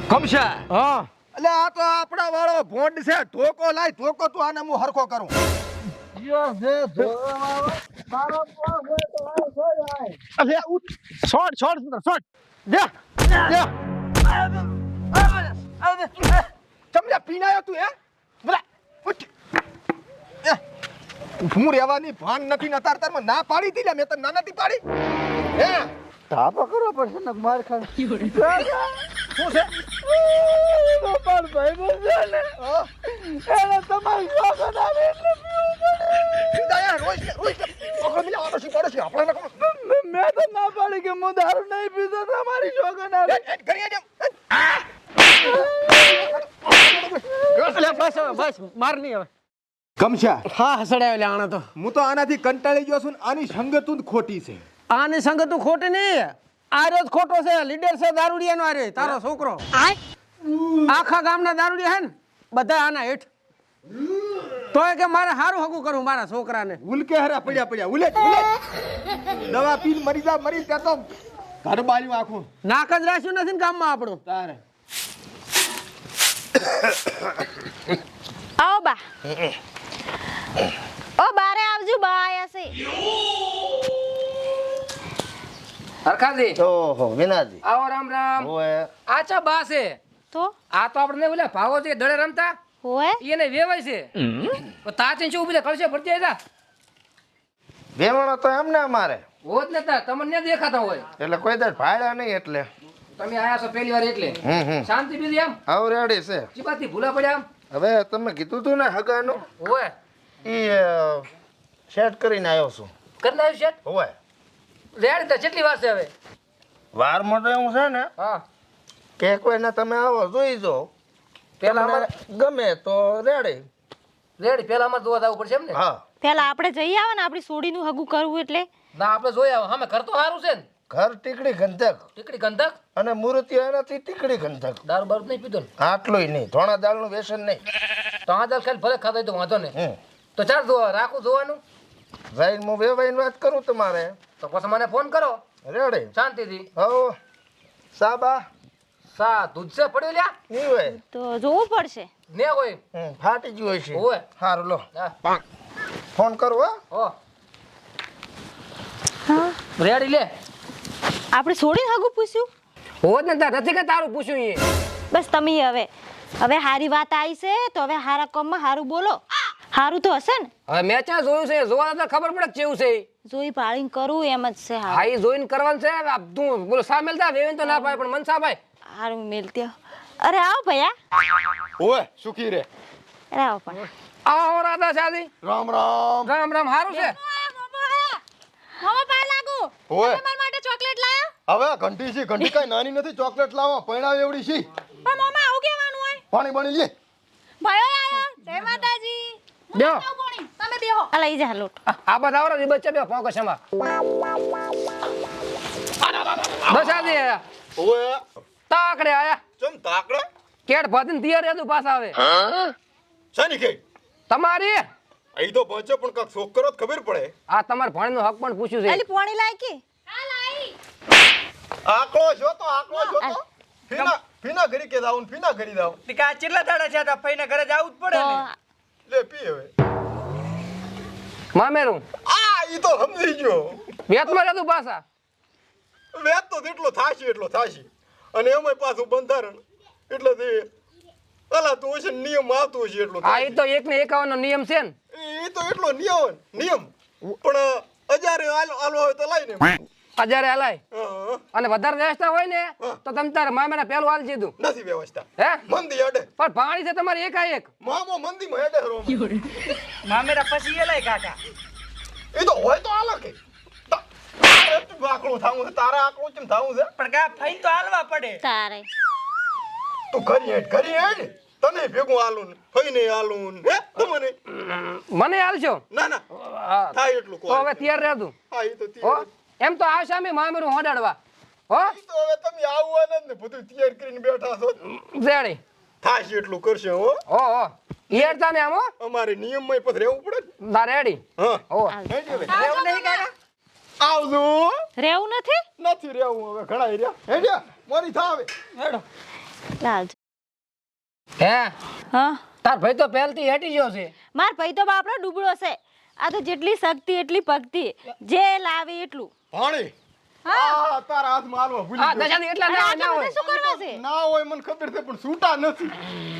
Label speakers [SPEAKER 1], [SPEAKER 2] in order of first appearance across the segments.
[SPEAKER 1] કમશા
[SPEAKER 2] હા
[SPEAKER 1] એટલે આ તો આપણા વાળો ભોંડ છે ધોકો લાય ધોકો તું આને હું હરખો કરું
[SPEAKER 2] અરે છોડ છોડ છોડ જા જા
[SPEAKER 1] ચમલા પીનાયો તું હે બોલા ઉઠ હું રહેવાની ભાન નથી ને તાર તારમાં ના પાડી દી લે મેં તને ના નથી પાડી હે
[SPEAKER 2] ધાપા કરવો પડશે ને માર ખાય
[SPEAKER 1] શું છે
[SPEAKER 2] ગોપાલ ભાઈ બોલે ને એને તમારી શોખ આવે એટલે
[SPEAKER 1] દયા રોજ ઓકો મિલા ઓકો સી પડશે આપણે
[SPEAKER 2] મેં તો ના પાડી કે હું દારૂ નહીં પીતો તમારી શોખ આવે
[SPEAKER 1] કરી દે
[SPEAKER 2] બસ બસ માર નહીં હવે
[SPEAKER 1] કમશા
[SPEAKER 2] હા હસડાયો લે આણે તો
[SPEAKER 1] હું તો આનાથી કંટાળી ગયો છું આની સંગતું જ ખોટી છે
[SPEAKER 2] આની સંગત તું ખોટી નહીં આર્યો જ ખોટો છે લીડર છે દારૂડિયાનો આર્યો તારો છોકરો આખા ગામના દારૂડિયા હે ને બધા આના હેઠ તોય કે મારે સારું હગું કરું મારા છોકરાને
[SPEAKER 1] ઉલકે હરા પડ્યા પડ્યા ઉલે દવા પીને મરી જા મરી ત્યાં તો ઘર બાળ્યું આખું
[SPEAKER 2] નાક જ રાખ્યું નથી ને ગામમાં આપણું
[SPEAKER 1] તારે
[SPEAKER 3] આવો બા ઓ બારે આવજો બા આયા છે
[SPEAKER 4] હરખાજી
[SPEAKER 1] ઓહો વિનાજી
[SPEAKER 4] આવો રામ રામ
[SPEAKER 1] ઓય
[SPEAKER 4] આ ચા બા છે
[SPEAKER 3] તો
[SPEAKER 4] આ તો આપણે ઓલા ભાવો છે દડે રમતા
[SPEAKER 3] હોય
[SPEAKER 4] એને વેવાય છે તો તાચીન શું ઉભી કળશે ભરતી આયા
[SPEAKER 1] વેવણો તો એમને અમારે
[SPEAKER 4] હોત ને તા તમને ન દેખાતા હોય
[SPEAKER 1] એટલે કોઈ દર ભાડ્યા નહીં એટલે
[SPEAKER 4] તમે આયા છો પહેલી વાર એટલે શાંતિ બીજી આમ
[SPEAKER 1] આવ રેડી છે
[SPEAKER 4] ચીપાથી ભૂલા પડ્યા આમ
[SPEAKER 1] હવે તમે કીધું તું ને હગાનું
[SPEAKER 4] હોય
[SPEAKER 1] ઈ સેટ કરીને આવ્યો છું
[SPEAKER 4] કરી નાખ્યું શેઠ
[SPEAKER 1] હોય
[SPEAKER 4] રેડ તો કેટલી વાર છે હવે
[SPEAKER 1] વાર મોટો એવું છે ને
[SPEAKER 4] હા
[SPEAKER 1] કે કોઈને તમે આવો જોઈ જો
[SPEAKER 4] પેલા
[SPEAKER 1] તમને ગમે તો રેડી
[SPEAKER 4] રેડી પેલા અમારે જોવા જવું પડશે એમ ને
[SPEAKER 1] હા
[SPEAKER 3] પેલા આપણે જઈ આવે ને આપણી સોડીનું હગું કરવું એટલે
[SPEAKER 4] ના આપણે જોઈ આવો અમે ઘર તો સારું છે ને
[SPEAKER 1] ઘર ટીકડી ગંધક
[SPEAKER 4] ટીકડી ગંધક
[SPEAKER 1] અને મૂર્તિ એનાથી ટીકડી ગંધક
[SPEAKER 4] દારૂ બારૂ નહીં પીધો ને
[SPEAKER 1] આટલું નહીં ધોણા દાળનું વ્યસન નહીં
[SPEAKER 4] તો આ દાલ ખાલી ભલે ખાધા હોય તો વાંધો નહીં
[SPEAKER 1] હમ
[SPEAKER 4] તો ચાલ જોવા રાખું જોવાનું
[SPEAKER 1] જઈને હું વેવાઈને વાત કરું તમારે
[SPEAKER 4] તો પછી મને ફોન કરો
[SPEAKER 1] રેડી
[SPEAKER 4] શાંતિથી
[SPEAKER 1] હો સાબા
[SPEAKER 4] સા દૂધ છે પડ્યું લ્યા
[SPEAKER 1] નહીં હોય
[SPEAKER 3] તો જોવું પડશે
[SPEAKER 4] ને હોય
[SPEAKER 1] ફાટી ગયું હોય છે
[SPEAKER 4] હોય.
[SPEAKER 1] સારું લો
[SPEAKER 4] હા
[SPEAKER 1] ફોન કરું
[SPEAKER 4] હો
[SPEAKER 3] હા
[SPEAKER 4] રેડી લે
[SPEAKER 3] આપણે સોડીનું હગું પૂછ્યું
[SPEAKER 4] હોત ને તાર નથી કે તારું પૂછ્યું એ
[SPEAKER 3] બસ તમે હવે હારી વાત આવી છે તો હવે હારા કામમાં હારું બોલો હારું તો હશે ને
[SPEAKER 4] હવે મેં ક્યાં જોયું છે જોવા તો ખબર પડે કે કેવું છે ઈ.
[SPEAKER 3] જોઈ પાળીને કરવું એમ જ છે
[SPEAKER 4] હા ઈ જોઈને કરવાનું છે હવે આ તું બોલો સા મેલતા વેવીને તો ના પાય પણ મન સા ભાઈ
[SPEAKER 3] હારું મેલતી આવો. અરે આવો ભૈયા
[SPEAKER 1] ઓય સુખી રે
[SPEAKER 3] અરે આવો પણ
[SPEAKER 4] આવો રાધા શાદી
[SPEAKER 1] રામ રામ
[SPEAKER 4] રામ રામ હારું છે
[SPEAKER 3] મામા પાય લાગુ
[SPEAKER 1] ઓય
[SPEAKER 3] મારા માટે ચોકલેટ લાયા
[SPEAKER 1] હવે ઘંટી છે ઘંટી કઈ નાની નથી ચોકલેટ લાવવા પૈણાવ એવડી છે
[SPEAKER 3] પણ મામા આવું કેવાનું હોય
[SPEAKER 1] પાણી પાણી લે
[SPEAKER 3] ભાઈઓ આયા જય માતાજી
[SPEAKER 4] બેહો.
[SPEAKER 3] તમે બેહો આ લઈ જા લોટ
[SPEAKER 4] આ બધા આવરા ઈ બચ્ચા બે પોકો શમા બસ આદી આયા
[SPEAKER 1] ઓય
[SPEAKER 4] તાકડે આયા
[SPEAKER 1] ચમ તાકડે
[SPEAKER 4] કેડ ભાતીને તૈયાર રહેતું પાછા આવે
[SPEAKER 1] સાની કે
[SPEAKER 4] તમારી
[SPEAKER 1] અહીં તો પહોંચે પણ કાક શોક કરો તો ખબર પડે
[SPEAKER 4] આ તમાર ભાણીનો હક પણ પૂછ્યું છે
[SPEAKER 3] એલી પોણી લાય કે
[SPEAKER 1] આકળો છો તો ફીના ઘરી કે દાઉન ફીના ઘરી દાઉ
[SPEAKER 2] કા કેટલા દાડા છે તો ફઈને ઘરે જવું જ પડે
[SPEAKER 3] તો
[SPEAKER 2] ને
[SPEAKER 1] લે પી હવે
[SPEAKER 4] મામેરું
[SPEAKER 1] આ ઈ તો સમજી ગયો
[SPEAKER 4] વેતમાં રહેતું પાછા
[SPEAKER 1] વેત તો એટલો થાશી અને એમાંય પાછું બંધારણ એટલે તે અલા તો છે નિયમ આવતો છે એટલો
[SPEAKER 4] આ ઈ તો 1 ને 51 નો નિયમ છે ને
[SPEAKER 1] એ તો એટલો નિયમ પણ અજારે આલો હોય તો લઈને
[SPEAKER 4] હજારે હલાય
[SPEAKER 1] હા,
[SPEAKER 4] અને વધારે વ્યવસ્થા હોય ને તો તમ તારે મામેના પેલું હાલ દીધું
[SPEAKER 1] નથી વ્યવસ્થા
[SPEAKER 4] હે
[SPEAKER 1] મંદી અડે
[SPEAKER 4] પણ પાણી છે તમારી એકાએક
[SPEAKER 1] મામો મંદીમાં હેડે હરો
[SPEAKER 2] મામેરા પછી એ લઈ કાકા
[SPEAKER 1] એ તો હોય તો આલો કે તારે તું આકડું થાવું છે તારા આકડું કેમ થાવું છે
[SPEAKER 2] પણ કા ફઈ તો હાલવા પડે
[SPEAKER 3] તારે
[SPEAKER 1] તું કરી હેડ તને ભેગું આલું ને ફઈને આલું હે તમને
[SPEAKER 4] મને હાલશો
[SPEAKER 1] ના
[SPEAKER 4] હા,
[SPEAKER 1] થાય એટલું
[SPEAKER 4] તો હવે તૈયાર રહેતું
[SPEAKER 1] હા ઈ તો
[SPEAKER 4] હો
[SPEAKER 1] તૈયાર
[SPEAKER 4] એમ તો આવશે અમે મામેરું હોડાડવા હો
[SPEAKER 1] ઈ તો હવે તમે આવવાના જ ને બધું તૈયાર કરીને બેઠા છો
[SPEAKER 4] રેડી
[SPEAKER 1] થાશે એટલું કરશે હો
[SPEAKER 4] હો ઈયરતા ને આમ હો
[SPEAKER 1] અમારે નિયમમાં પછી રહેવું પડે ને.
[SPEAKER 4] ના રેડી
[SPEAKER 1] હા
[SPEAKER 4] હો
[SPEAKER 1] હેડ હવે.
[SPEAKER 2] એવું નહીં કાકા
[SPEAKER 1] આવજો
[SPEAKER 3] રેવું નથી
[SPEAKER 1] નથી રહેવું હવે ઘણા રહ્યા હેડ્યા મોરી થા હવે
[SPEAKER 2] હેડો
[SPEAKER 3] લાવજો.
[SPEAKER 4] હે
[SPEAKER 3] હા
[SPEAKER 4] તાર ભાઈ તો પહેલથી હેટી ગયો છે.
[SPEAKER 3] માર ભાઈ તો બાપડો ડૂબળો છે. આ તો જેટલી શક્તિ એટલી ભક્તિ, જે લાવે એટલું.
[SPEAKER 1] ભાણી
[SPEAKER 3] હા
[SPEAKER 1] આ તારા હાથમાં હાલવા ભૂલી
[SPEAKER 4] આ
[SPEAKER 1] ગયો.
[SPEAKER 4] દશાની એટલા
[SPEAKER 3] અને
[SPEAKER 4] ના
[SPEAKER 3] આટલા
[SPEAKER 4] ના
[SPEAKER 3] બધા
[SPEAKER 4] હોય.
[SPEAKER 3] શું કરવા છે?
[SPEAKER 1] ના હોય મને ખબર છે પણ છૂટા નથી.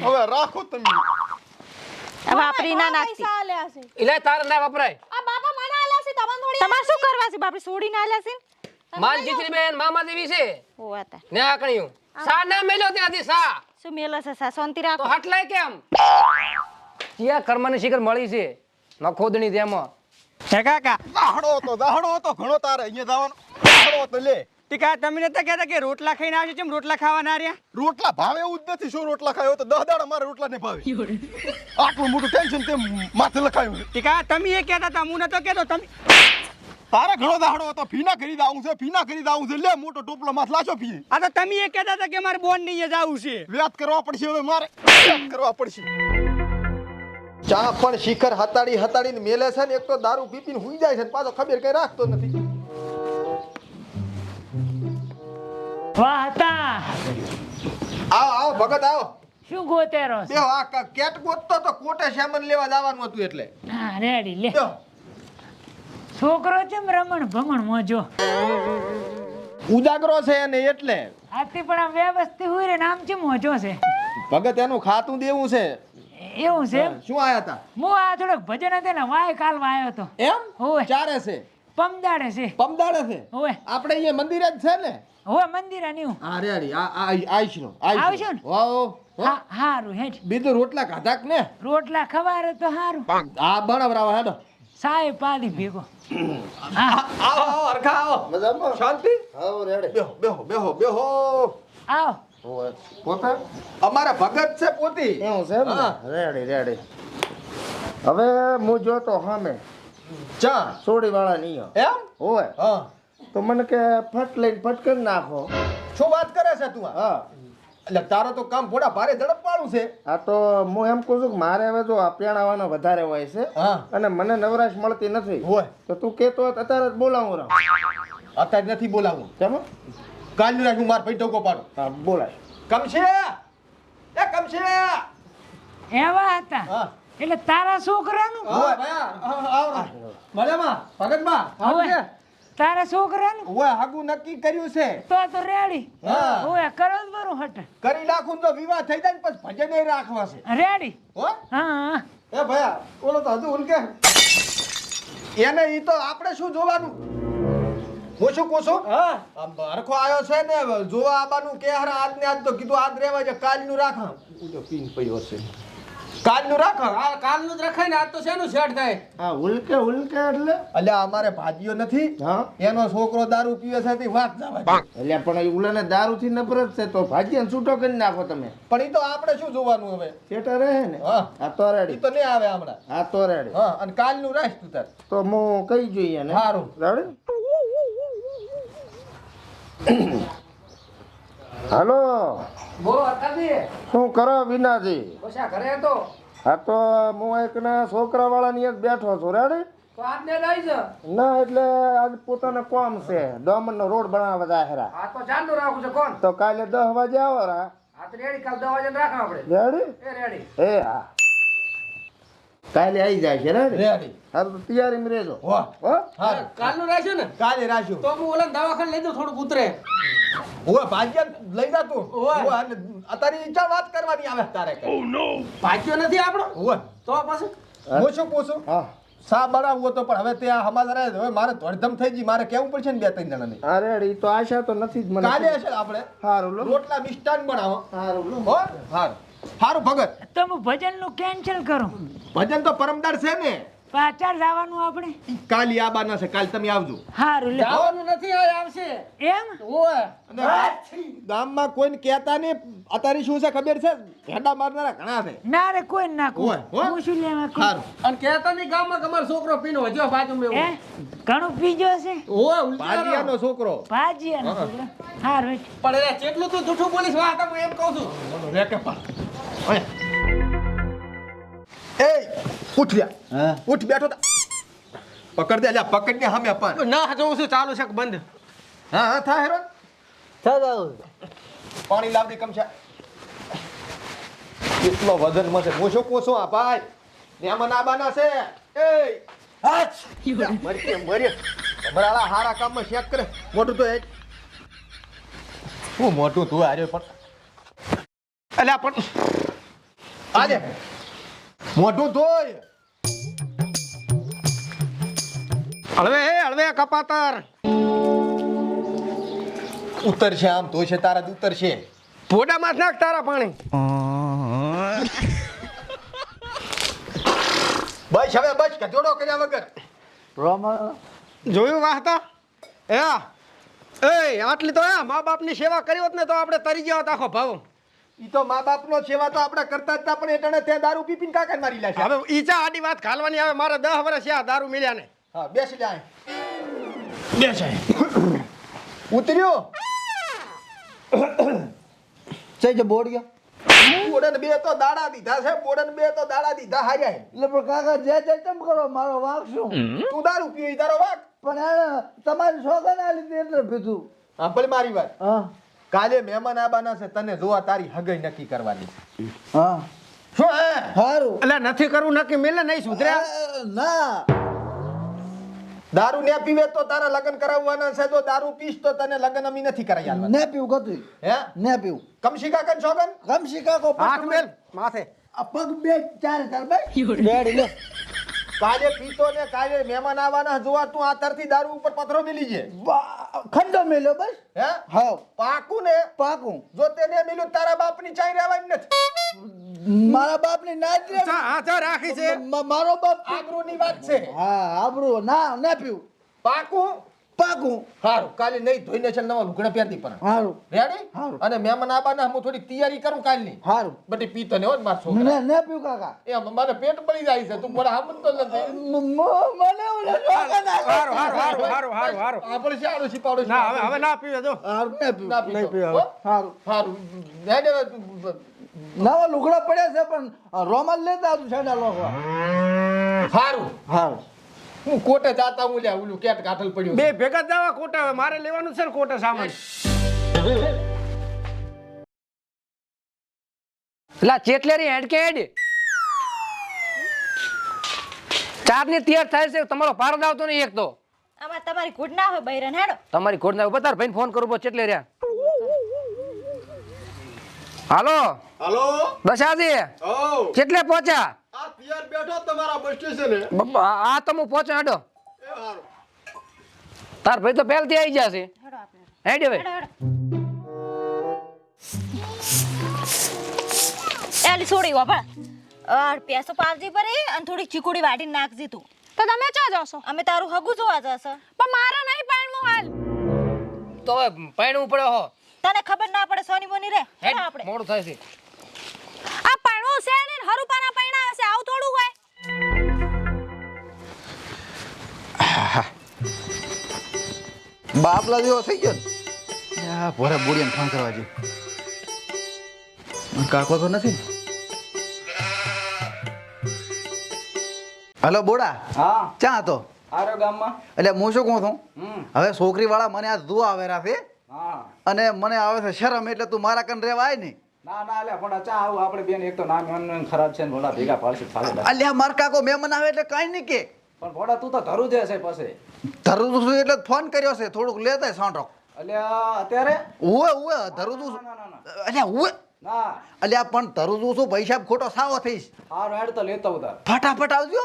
[SPEAKER 1] હવે રાખો તમે.
[SPEAKER 3] આ વાપરી ના નાખતી.
[SPEAKER 4] ઇલાય તારે ના વપરાય.
[SPEAKER 3] તમારે શું કરવા છે? બાપડી છોડીને આલ્યા છે ને?
[SPEAKER 4] માન જીતરી બેન મામા દેવી છે
[SPEAKER 3] ઓ વાતા.
[SPEAKER 4] ને આકણ્યું સા ના મેલ્યો ત્યાંથી સા
[SPEAKER 3] શું મેલો છે સા? શાંતિ
[SPEAKER 4] તો
[SPEAKER 3] રાખો.
[SPEAKER 4] હટલાય કેમ ત્યાં કર્મની શિખર મળી છે નખોદણી તેમાં.
[SPEAKER 2] હે કાકા
[SPEAKER 1] દાહડો હતો ઘણો તારે અહીંયા જવાનો. દાહડો હતો લે.
[SPEAKER 2] ટીકા તમે નતા કહેતા કે રોટલા ખાઈને આવશે, કેમ રોટલા ખાવા ના રહ્યા?
[SPEAKER 1] રોટલા ભાવે એવું જ નથી. શું રોટલા ખાયો તો 10 દાડા મારે રોટલા ને ભાવે. આટલું મોટું ટેન્શન તેમ માથે લખાયું છે.
[SPEAKER 2] ટીકા તમે એ કહેતા હતા, હું નતો કહેતો. તમે
[SPEAKER 1] તારે ઘણો દાહડો હતો. ફીના કરી દાવું છે, ફીના કરી દાવું છે. લે મોટો ટોપલો માથ લાચો પીએ.
[SPEAKER 2] આ તો તમે એ કહેતા હતા કે મારે બોન નહીં જવું છે.
[SPEAKER 1] વ્યાત કરવા પડશે હવે મારે. વ્યાત કરવા પડશે. ચા પણ શિખર હતાડીને મેલે છે ને. એક તો દારૂ પીપીને હુઈ જાય છે ને પાછો ખબર કઈ રાખતો નથી.
[SPEAKER 5] વાહ હતા
[SPEAKER 1] આવો ભગત આવો.
[SPEAKER 5] શું ગોતેરો છે?
[SPEAKER 1] બેહો આ કેટ ગોતતો તો કોટે શ્યામન લેવા જવાનું હતું એટલે.
[SPEAKER 5] હા રેડી લે.
[SPEAKER 1] બેહો.
[SPEAKER 5] છોકરો ચમ રમણ ભમણ મોજો
[SPEAKER 1] ઉજાગરો છે એને એટલે.
[SPEAKER 5] આથી પણ આમ વ્યવસ્થિત હોય રે, નામ ચમ મોજો છે.
[SPEAKER 1] ભગત એનું ખાતું દેવું છે.
[SPEAKER 5] એવું છે એમ?
[SPEAKER 1] શું આયા તા?
[SPEAKER 5] હું આ થોડોક ભજન હતી ને વાય કાલમાં આવ્યો તો.
[SPEAKER 1] એમ
[SPEAKER 5] હોવે.
[SPEAKER 1] ચારે છે
[SPEAKER 5] પમદાડે છે.
[SPEAKER 1] પમદાડે છે.
[SPEAKER 5] હોવે
[SPEAKER 1] આપણે અહીંયા મંદિર જ છે ને.
[SPEAKER 5] હોવે મંદિર આન્યું.
[SPEAKER 1] હા રેડી આઈશનો
[SPEAKER 5] આવશો ને?
[SPEAKER 1] વાહ
[SPEAKER 5] હા હારું હેઠ.
[SPEAKER 1] બીજું રોટલા ખાધા કે ને?
[SPEAKER 5] રોટલા ખવારે તો હારું.
[SPEAKER 1] આ બનાવરાવા હેડો.
[SPEAKER 5] સાહેબ પાડી ભેગો. હા
[SPEAKER 1] આવો હરખા આવો. મજામાં શાંતિ? આવો રેડી. બેહો
[SPEAKER 5] આવો.
[SPEAKER 1] પોતા અમારા ભગત છે પોતી.
[SPEAKER 6] એવું છે ને? રેડી હવે હું જોતો સામે
[SPEAKER 1] ચા
[SPEAKER 6] સોડી વાળા નહીં
[SPEAKER 1] એમ
[SPEAKER 6] હોય
[SPEAKER 1] હા.
[SPEAKER 6] તો મને કે ફટ લઈને ફટ કરી નાખો.
[SPEAKER 1] શું વાત કરે છે તું?
[SPEAKER 6] હા
[SPEAKER 1] એટલે તારો તો કામ થોડા ભારે ઝડપ વાળું છે.
[SPEAKER 6] આ તો હું એમ કહું છું કે મારે હવે જો અપિયાણાવાનો વધારે હોય છે
[SPEAKER 1] હા.
[SPEAKER 6] અને મને નવરાશ મળતી નથી.
[SPEAKER 1] હોય
[SPEAKER 6] તો તું કેતો હોય તો અત્યારે જ બોલાવું રાવ.
[SPEAKER 1] અત્યારે નથી બોલાવું.
[SPEAKER 6] કેમ?
[SPEAKER 1] કાલનું રાખ્યું માર ભાઈ ટોકો પાડો.
[SPEAKER 6] હા બોલાય.
[SPEAKER 1] કમશે એ કમશે.
[SPEAKER 5] એવા હતા
[SPEAKER 1] હા
[SPEAKER 5] એટલે તારા છોકરાનું?
[SPEAKER 1] હોય ભયા આવો મજામાં ભગતબા
[SPEAKER 5] હોવે. તારા છોકરાનું
[SPEAKER 1] હોય હાગું નક્કી કર્યું છે.
[SPEAKER 5] તો રેડી.
[SPEAKER 1] હા.
[SPEAKER 5] હોવે કરો જ બરું હટ.
[SPEAKER 1] કરી નાખું તો વિવાહ થઈ જાય ને પછી ભજન રાખવા છે.
[SPEAKER 5] રેડી.
[SPEAKER 1] હો
[SPEAKER 5] હા
[SPEAKER 1] એ ભયા ઓલો તો હજુ ઉલકે એને ઈ તો આપણે શું જોવાનું? હું શું કહું છું?
[SPEAKER 2] હા
[SPEAKER 1] આમ હરખો આવ્યો છે ને જોવા આવવાનું કે હારા આજ ને આજ તો કીધું આજ રહેવા છે. કાલનું રાખા ઉજો પીન પયો છે. કાલનું રાખા.
[SPEAKER 4] આ કાલનું જ રખાય ને આજ તો શેનું સેટ થાય.
[SPEAKER 6] હા ઉલકે એટલે
[SPEAKER 1] અલ્યા અમારે ભાજીઓ નથી.
[SPEAKER 6] હા
[SPEAKER 1] એનો છોકરો દારૂ પીવે છે તે વાત જવા.
[SPEAKER 6] એટલે પણ ઉલાને દારૂથી નફરત છે તો ભાજીને છૂટો કરી નાખો તમે.
[SPEAKER 1] પણ ઈ તો આપણે શું જોવાનું હવે?
[SPEAKER 6] થિયેટર રહે ને?
[SPEAKER 1] હા
[SPEAKER 6] હા તો
[SPEAKER 1] ઈ
[SPEAKER 6] રેડી.
[SPEAKER 1] તો નહીં આવે હમણાં.
[SPEAKER 6] હા તો રેડી.
[SPEAKER 1] હા અને કાલનું રાખ તું તાર.
[SPEAKER 6] તો હું કઈ જોઈએ ને?
[SPEAKER 1] સારું.
[SPEAKER 6] રેડી. હાલો
[SPEAKER 4] બોલો અકાજી
[SPEAKER 6] શું કરો વિનાજી?
[SPEAKER 4] ઓછા ઘરે હતો
[SPEAKER 6] હા તો હું એક ના છોકરા વાળાની એક બેઠો છું. રેડી?
[SPEAKER 4] તો આજને જ આવી છે.
[SPEAKER 6] ના એટલે આજ પોતાને કોમ છે. ડામરનો રોડ બનાવવા જાહેરા.
[SPEAKER 4] આ તો ચાંદુ રાખું છે કોણ?
[SPEAKER 6] તો કાલે 10 વાગે આવો રા.
[SPEAKER 4] આ તો રેડી કાલ 10 વાગે રાખા આપણે.
[SPEAKER 6] રેડી?
[SPEAKER 4] એ રેડી.
[SPEAKER 6] એ હા કાલે આવી જાય છે. રેડી?
[SPEAKER 1] રેડી.
[SPEAKER 6] હા તો તૈયારીમાં રહેજો.
[SPEAKER 1] વાહ.
[SPEAKER 6] હો?
[SPEAKER 1] હારું.
[SPEAKER 4] કાલનું રાખ્યું ને
[SPEAKER 1] કાલે રાખ્યું.
[SPEAKER 4] તો હું ઓલા દવાખાને લઈ દઉં થોડુંક ઉતરે.
[SPEAKER 1] ઓય ભાજીયા લઈ જા તું.
[SPEAKER 4] ઓય.
[SPEAKER 1] ઓય અને અત્યારે ઈચ્છા વાત કરવાની આવે તારે કઈ.
[SPEAKER 4] ભાગ્યો નથી આપણો
[SPEAKER 1] ઓય
[SPEAKER 4] તો પછી
[SPEAKER 1] હું શું પૂછું?
[SPEAKER 6] હા
[SPEAKER 1] સા બનાવવો તો પણ હવે ત્યાં હમાદાર આવે હવે મારે ધોડધમ થઈ ગઈ. મારે કેવું પડશે ને 2-3 જણાને.
[SPEAKER 6] હા રેડી. તો આશા તો નથી જ મને.
[SPEAKER 1] કાલે હશે આપણે
[SPEAKER 6] સારું લો.
[SPEAKER 1] રોટલા મિષ્ટાન બનાવો.
[SPEAKER 6] સારું લો.
[SPEAKER 1] હો હારું. હારું ભગત.
[SPEAKER 5] તો હું ભજનનું કેન્સલ કરું.
[SPEAKER 1] ભજન તો પરમદાર છે ને.
[SPEAKER 5] પાછળ જવાનું આપણે.
[SPEAKER 1] કાલી આબાના છે. કાલ તમે આવજો.
[SPEAKER 5] હારું લે.
[SPEAKER 4] જવાનું નથી આ આવશે.
[SPEAKER 5] એમ?
[SPEAKER 4] ઓય
[SPEAKER 1] અને ગામમાં કોઈને કહેતા નહીં. અત્યારે શું છે ખબર છે? હેડા મારનારા ઘણા છે.
[SPEAKER 5] ના રે કોઈ ના
[SPEAKER 1] ઓય, ઓય.
[SPEAKER 5] હું શું લેવા કોઈ?
[SPEAKER 1] હારું.
[SPEAKER 4] અને કહેતા નહીં ગામમાં કે અમારો છોકરો પીનો હજો બાજુમાં
[SPEAKER 5] હે
[SPEAKER 4] એવું.
[SPEAKER 5] ઘણું પીજો છે
[SPEAKER 4] ઓય ઉલટાનો.
[SPEAKER 1] ભાજીયાનો છોકરો.
[SPEAKER 5] ભાજી હારું હેઠ.
[SPEAKER 4] પણ એને જેટલું તું જૂઠું બોલીશ વાત હું એમ કહું છું.
[SPEAKER 1] બોલો રે કે પા. ઓય. એ ઉઠ લ્યા.
[SPEAKER 6] હા
[SPEAKER 1] ઉઠ બેઠો તા. પકડ દે અલ્યા પકડ ને સામે પણ.
[SPEAKER 4] ના જોઉં છું ચાલુ છે કે બંધ.
[SPEAKER 1] હા હા થા હેરો. પાણી લાવ દે કમશા. કેટલો વજનમાં છે હું શું કહું છું આ ભાઈ મહેમાન આબાના છે એ મરી બરાડા હારા કામમાં શેક કરે મોટું તો એક હું મોટું તું હાર્યો પણ અલ્યા પણ આજે મોટું ધોય
[SPEAKER 2] હળવે કપાતર
[SPEAKER 1] ઉતર છે આમ તો છે તારા જ ઉતર છે
[SPEAKER 2] ભોડામાં જ નાખ તારા પાણી
[SPEAKER 1] બસ હવે બસ કચોડો કર્યા વગર
[SPEAKER 2] જોયું વાહતા એ આટલી તો મા બાપની સેવા કરી હોત ને તો આપણે તરી ગયા હોત આખો ભાવ
[SPEAKER 1] ઈ તો મા બાપનો સેવા તો આપણે કરતા જ હતા પણ એટાણે ત્યાં દારૂ પી પીને કાકા મારી લાશે
[SPEAKER 2] હવે ઈચા આડી વાત ખાલવાની આવે મારે 10 વર્ષ આ દારૂ મિલ્યા ને
[SPEAKER 1] હા બેસી જાય ઉતર્યો
[SPEAKER 7] છે જે બોડિયો
[SPEAKER 1] બોડન બે તો દાડા દીધા છે બોડન બે તો દાડા દીધા હાર્યા
[SPEAKER 7] એટલે પણ કાકા જે તે કેમ કરો મારો વાંક શું
[SPEAKER 1] તું દારૂ પીયો ઈ તારો વાક
[SPEAKER 7] પણ એને તમારી સોગન આ લીધે એટલે પીધું
[SPEAKER 1] હા ભલે મારી વાત
[SPEAKER 7] હા
[SPEAKER 1] કાલે મહેમાન આબાના છે તને જોવા તારી હગઈ નક્કી કરવાની
[SPEAKER 7] હા
[SPEAKER 1] શું હે
[SPEAKER 7] સારું
[SPEAKER 2] એટલે નથી કરવું નક્કી મિલે નહીં સુધર્યા
[SPEAKER 7] ના
[SPEAKER 1] દારૂ ને પીવે તો તારા લગ્ન કરાવવાના છે જો દારૂ પીશ તો તને લગ્ન અમે નથી કરાવી આલવાના
[SPEAKER 7] ને પીવું કતું
[SPEAKER 1] હે
[SPEAKER 7] ને પીવું
[SPEAKER 1] કમશી કાકન સોગન
[SPEAKER 7] ગમશી કાકો
[SPEAKER 2] હાથ મેલ માથે
[SPEAKER 7] આ પગ બે ચાર ભાઈ બેડી લે
[SPEAKER 1] કાલે પીતો ને કાલે મહેમાન આવવાના જોવા તું આ તરથી દારૂ ઉપર પથરો મેલી છે
[SPEAKER 7] ખંડો મેલ્યો બસ
[SPEAKER 1] હે
[SPEAKER 7] હા
[SPEAKER 1] પાકું ને
[SPEAKER 7] પાકું
[SPEAKER 1] જો તેને મેલ્યું તારા બાપની ચાઈ રહેવાની નથી
[SPEAKER 7] મારા બાપની નાચ રે
[SPEAKER 2] ચા રાખી છે
[SPEAKER 7] મારો બાપ
[SPEAKER 1] આબરૂની વાત છે
[SPEAKER 7] હા આબરૂ ના ને પીવું
[SPEAKER 1] પાકું
[SPEAKER 7] પાકું
[SPEAKER 1] હારું કાલે નહીં ધોઈને છે નવા લુગડા પહેરતી પર
[SPEAKER 7] સારું
[SPEAKER 1] રેડી
[SPEAKER 7] હારું.
[SPEAKER 1] અને મહેમાન આબાના હું થોડીક તૈયારી કરું કાલની
[SPEAKER 7] સારું
[SPEAKER 1] બધી પીતો ને હો માર છોકરા
[SPEAKER 7] ને પીવું કાકા
[SPEAKER 1] એ મારે પેટ બળી જાય છે તું મને સમજતો નથી
[SPEAKER 7] મને ઓલે સોગન
[SPEAKER 2] હારું
[SPEAKER 1] આપણે શાળો છીપાડો
[SPEAKER 2] ના હવે ના પીવે જો
[SPEAKER 7] હારું ને પીવું
[SPEAKER 1] ના પીતો.
[SPEAKER 2] નહીં પીવે હવે.
[SPEAKER 1] હો?
[SPEAKER 7] સારું
[SPEAKER 1] હારું હેડે હવે તું
[SPEAKER 7] નવા લુગડા પડ્યા છે પણ રોમાલ લેતા આવતું સાડા લોકો
[SPEAKER 1] હારું
[SPEAKER 7] હારું
[SPEAKER 1] હું કોટે જાતા હું લ્યા ઓલું કેટ કાઠલ પડ્યું
[SPEAKER 2] બે ભેગા જ જવા કોટા હવે મારે લેવાનું છે ને કોટા સામાન
[SPEAKER 4] લા ચેટલેરી હેડ કે હેડ ચાર ની તૈયાર થાય છે તમારો પાર આવતો નહીં એક તો
[SPEAKER 3] આમાં તમારી કુડ ના હોય બૈરન હેડો
[SPEAKER 4] તમારી ખોટ ના બતાર ભાઈને ફોન કરું ચેટલે રહ્યા હાલો
[SPEAKER 1] હાલો
[SPEAKER 4] બસ આજે
[SPEAKER 1] ઓ
[SPEAKER 4] કેટલે પહોંચ્યા
[SPEAKER 1] આ પિયર બેઠો તમારા બસ સ્ટેશને
[SPEAKER 4] આ તો હું પહોંચ્યો હેડો
[SPEAKER 1] એ હારું
[SPEAKER 4] તાર ભાઈ તો પહેલથી આવી જશે
[SPEAKER 3] હેડો આપણે
[SPEAKER 4] હેડ હવે
[SPEAKER 3] હેડો એલી છોડી વાપા પેસો પાવજી પર અને થોડી ચીકુડી વાટીને નાખજી તું
[SPEAKER 8] તો તમે ચા જશો
[SPEAKER 3] અમે તારું હગું જોવા જશે
[SPEAKER 8] પણ મારા નહીં પાણવું હાલ
[SPEAKER 4] તો હવે પાણવું પડે હો
[SPEAKER 3] તને ખબર ના પડે સોની બોની રે
[SPEAKER 4] હેડ
[SPEAKER 3] હેડો આપણે
[SPEAKER 4] મોડું થાય છે
[SPEAKER 8] આ પાણવું છે ને હરુપાના પૈણા હશે આવું થોડું હોય
[SPEAKER 7] બાપલા જેવો થઈ ગયો ને આ ભોરે બોડીને ફોન કરવા જે કાકો તો નથી ને હલો બોડા
[SPEAKER 9] હા
[SPEAKER 7] ક્યાં હતો
[SPEAKER 9] આરો ગામમાં
[SPEAKER 7] એટલે હું શું કહું છું હવે છોકરી વાળા મને આ દુઆ આવેરા છે
[SPEAKER 9] હા
[SPEAKER 7] અને મને આવે છે શરમ એટલે તું મારા કન રહેવા આય ને
[SPEAKER 9] ના ના એટલે પણ ચા આવું આપણે બેન એક તો નામ એમનું ખરાબ છે ને ભોળા ભેગા પાડશે ફાલે
[SPEAKER 7] અલ્યા માર કાકો મહેમાન આવે એટલે કાંઈ નહીં કે
[SPEAKER 9] પણ ભોળા તું તો ધરું જ છે પછી
[SPEAKER 7] ધરું છું એટલે ફોન કર્યો છે થોડુંક લેતા સાંઠો
[SPEAKER 9] એટલે અત્યારે
[SPEAKER 7] ઉવે ધરું છું
[SPEAKER 9] ના ના ના
[SPEAKER 7] અલ્યા ઉવે
[SPEAKER 9] ના
[SPEAKER 7] અલ્યા પણ ધરું છું પૈસા ખોટો સાવો થઈશ
[SPEAKER 9] હારું હેડ તો લેતો ઉતાર
[SPEAKER 7] ફટાફટ આવજો